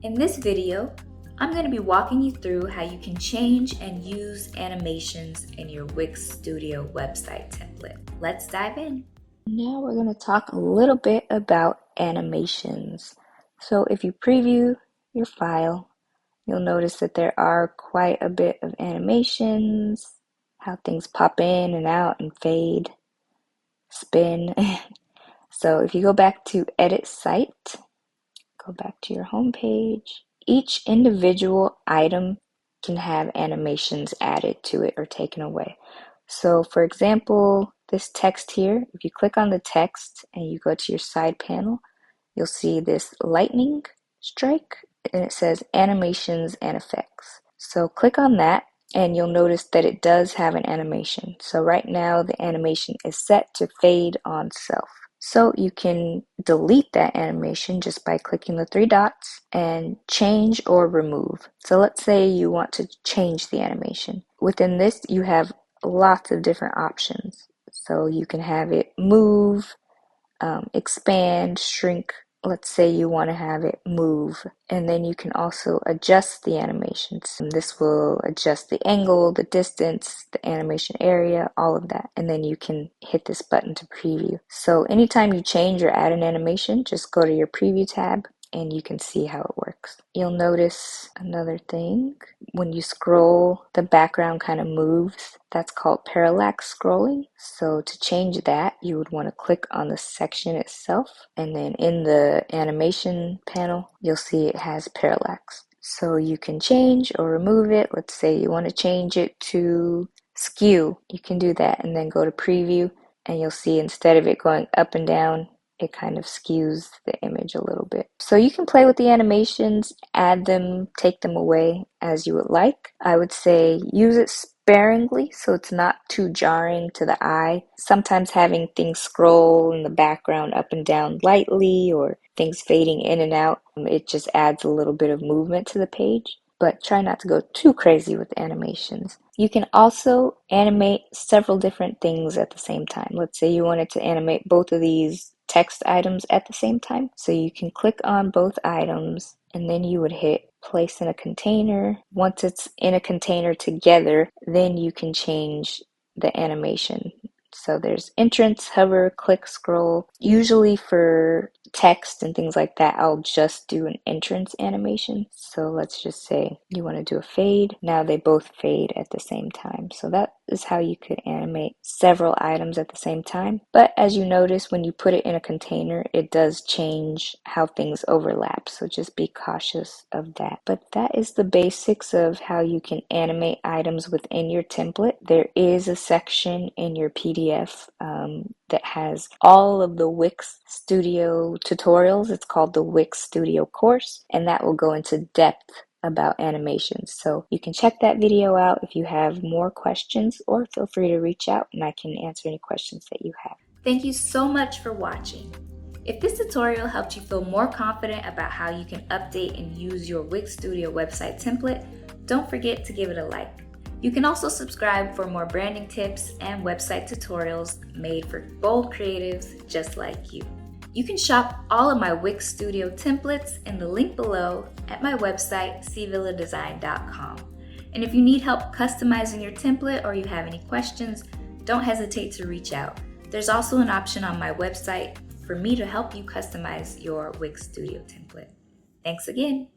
In this video, I'm going to be walking you through how you can change and use animations in your Wix Studio website template. Let's dive in. Now we're going to talk a little bit about animations. So if you preview your file, you'll notice that there are quite a bit of animations, how things pop in and out and fade, spin. So if you go back to Edit Site, go back to your home page. Each individual item can have animations added to it or taken away. So for example, this text here, if you click on the text and you go to your side panel, you'll see this lightning strike and it says animations and effects. So click on that and you'll notice that it does have an animation. So right now the animation is set to fade on self. So you can delete that animation just by clicking the three dots and change or remove. So let's say you want to change the animation. Within this, you have lots of different options. So you can have it move, expand, shrink. Let's say you want to have it move, and then you can also adjust the animations. And this will adjust the angle, the distance, the animation area, all of that. And then you can hit this button to preview. So anytime you change or add an animation, just go to your preview tab and you can see how it works. You'll notice another thing. When you scroll, the background kind of moves. That's called parallax scrolling. So to change that, you would want to click on the section itself, and then in the animation panel, you'll see it has parallax. So you can change or remove it. Let's say you want to change it to skew. You can do that and then go to preview, and you'll see instead of it going up and down, it kind of skews the image a little bit. So you can play with the animations, add them, take them away as you would like. I would say use it sparingly so it's not too jarring to the eye. Sometimes having things scroll in the background up and down lightly or things fading in and out, it just adds a little bit of movement to the page. But try not to go too crazy with animations. You can also animate several different things at the same time. Let's say you wanted to animate both of these text items at the same time. So you can click on both items and then you would hit place in a container. Once it's in a container together, then you can change the animation. So there's entrance, hover, click, scroll. Usually for text and things like that, I'll just do an entrance animation. So let's just say you want to do a fade. Now they both fade at the same time. So that is how you could animate several items at the same time. But as you notice, when you put it in a container, it does change how things overlap. So just be cautious of that. But that is the basics of how you can animate items within your template. There is a section in your PDF that has all of the Wix Studio tutorials. It's called the Wix Studio course, and that will go into depth about animations. So you can check that video out if you have more questions, or feel free to reach out and I can answer any questions that you have. Thank you so much for watching. If this tutorial helped you feel more confident about how you can update and use your Wix Studio website template, don't forget to give it a like. You can also subscribe for more branding tips and website tutorials made for bold creatives just like you. You can shop all of my Wix Studio templates in the link below at my website, cvilladesign.com. And if you need help customizing your template or you have any questions, don't hesitate to reach out. There's also an option on my website for me to help you customize your Wix Studio template. Thanks again.